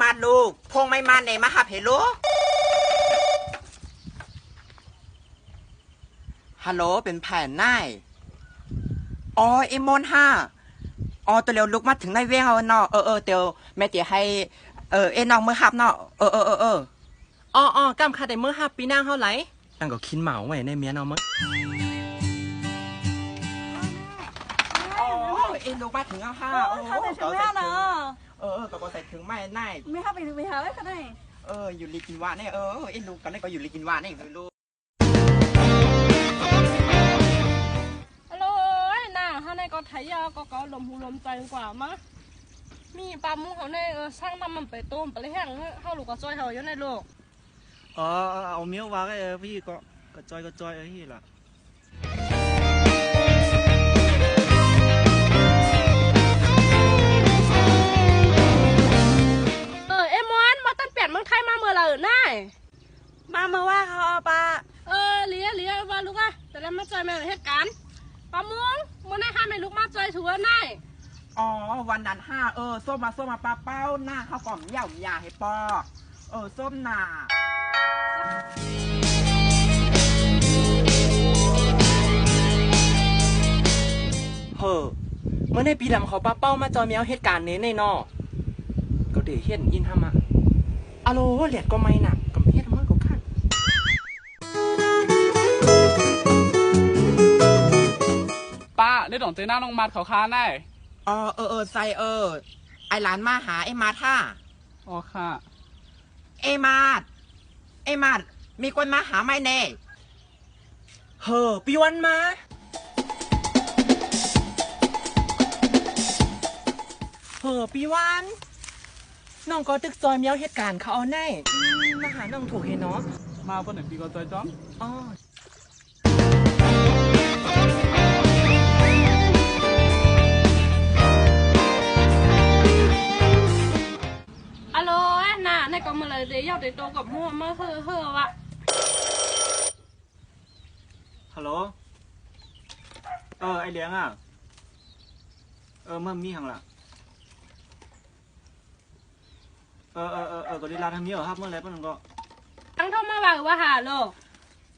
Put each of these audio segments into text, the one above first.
มาลูกพงไม่มาในมาหับเฮโลฮัลโหลเป็นแผ่นนายอ๋อเอมอนห้าอ๋อตัวเร็วลุกมาถึงในเว้งเอาเนาะเตียวแม่เตี๋ยให้เอ็นน้องมือหับเนาะอ๋อกำคาแต่เมื่อ5 ปีนางเท่าไหร่ตั้งก็คินเหมาไว้ในเมียเนาะมั้งอ๋อเอ็นลุกมาถึงเอาห้าเขาใส่ถึงแม่เนาะก็ใส่ถึงไม่นาย ไม่เข้าไปถึงไปหาไว้เขาได้อยู่ลีกินวาเนี่ยเอ็นลุกกันเลยก็อยู่ลีกินวาเนี่ยไม่รู้ฮัลโหลน่าถ้าในก็ไทยยาก็ลมหูลมใจกว่ามะมีปลาหมูเขาในสร้างน้ำมันไปต้มไปเลยแห้งเขาลูกก็จอยเขาอยู่ในโลกเอาเมี้ยววางไอ้พี่ก็จอยไอ้ที่ละเอ็มวันมาตั้ง8เมืองไทยมาเมื่อไหร่นายมาเมื่อว่าเขาเอาปลาเลี้ยว่าลูกอะแต่แล้วมาจอยแม่เหตุการณ์ปลาหมูมื่อไหร่ห้าแม่ลูกมาจอยถือว่านายวันนั้นห้าส้มมาปลาเป้าหน้าข้าวกล่อมย่าให้ปอส้มหนาเมื่อในปีดำเขาปลาเป้ามาจอยแมวเหตุการณ์นี้ในนอก็เดี๋ยวเห็นอินทำอะอะโลเหลียดก็ไม่หนักกับเฮ็ดมากกว่าข้างป้าได้ดอกเจน่าน้องมัดเขาค้าได้ใส่ไอหลานมาหาไอมาท่าอ๋อค่ะไอมาดมีคนมาหาไม่แน่ปีวันมาปีวันน้องก็ตึกซอยเมียวเหตุการณ์เขาเอาแน่มาหาน้องถูกเห็นเนาะมาเพื่อนหนึ่งปีก็จอยจ้องอะโลน่ะในก็มาเลยเดี๋ยวเดี๋ยวโตกับหัวมาวะฮัลโหลไอเลี้ยงอ่ะมันมีหังละก็ได้ลาทำเมี้ยวครับเมื่อไรป้าหนึ่งก็ตั้งเท่ามาว่าหาโล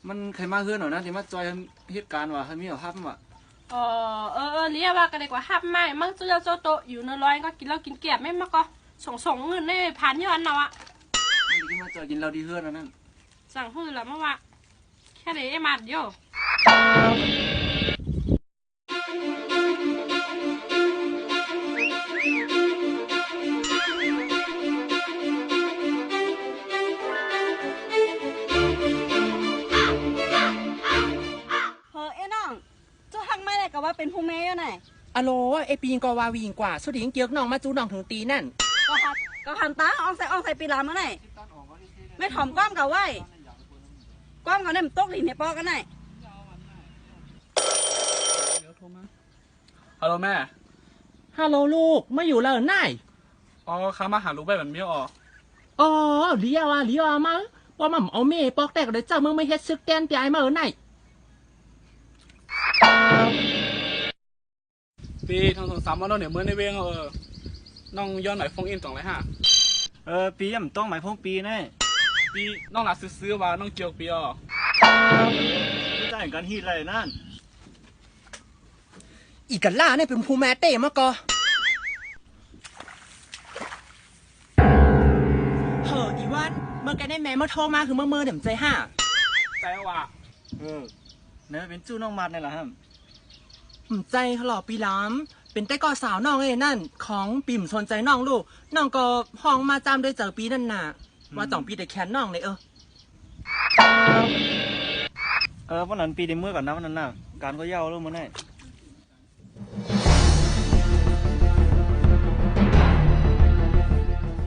มันใครมาเฮือนหน่อยนะที่มาจอยเหตุการณ์ว่ะทำเมี้ยวครับว่ะเรียกว่ากันดีกว่าฮับไม่มั่งจะโจโตอยู่ในร้อยก็กินเหล้ากินแกบไม่มากก็ส่งเงินในผ่านย้อนเราอะที่มาจอยกินเราดีเฮือนนั่นสั่งฮือแล้วเมื่อวะแค่ไหนไอ้มาดโยก็ว่าเป็นผู้แม่ยังไงอะโลไอปีนก็ว่าวิ่งกว่าสุดที่เกี่ยวน้องมาจูน้องถึงตีนั่นก็หันตาอองใส่ปีลามื่อไหร่ไม่ถ่อมก้อมกับไว้ก้อมกับเนี่ยมันตกหลินในปอกันไหนฮัลโหลแม่ฮัลโหลลูกไม่อยู่แล้วนายข้ามาหาลูกแบบเมี้ยวเลี้ยวมาว่ามันเอาเมย์ปอกแตกเลยเจ้ามึงไม่เฮ็ดซึกแกนตีไอมาไหนปีทั้ง2-3 วันแล้วเนี่ยเมื่อในเวงน้องย้อนหน่อยฟงอิน200 5ปียังต้องหมายพงปีแน่ปีน้องหลักซื้อว่าน้องเจียวปีไม่ได้กันฮีไรนั่นอีกันล่าเนี่ยเป็นผู้แม่เต้มากออีวันเมื่อแกได้แม่มาโทรมาคือเมื่อเดี๋ยวใจใจว่ะเนี่ยเป็นจู้น้องมัดนี่แหละฮะใจหล่อปีล้ำเป็นแต่ก่อสาวน้องนั่นของปิ่มสนใจน้องลูกน้องก็ห้องมาจำด้วยเจอปีนั่นน่ะว่า2 ปีแต่แค้นน้องเลยวันนั้นปีเดียวเมื่อก่อนนะวันนั้นน่ะการก็เย้าลูกมันได้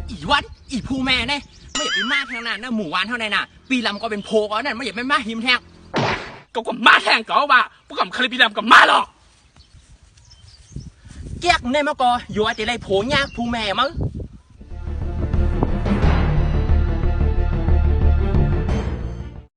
อีวันอีผู้แม่เนี่ยไม่อยากไปมาทางนั้นนะหมู่วานเท่านั้นน่ะปีลำก็เป็นโพก็นั่นไม่อยากไปมาหิมแทงก็มาแทงก็ว่าพวกกับคาริปีดำกับมาหรอกแก๊กในมะกออยู่อาจจะได้โผล่ยากผู้แม่มั้ง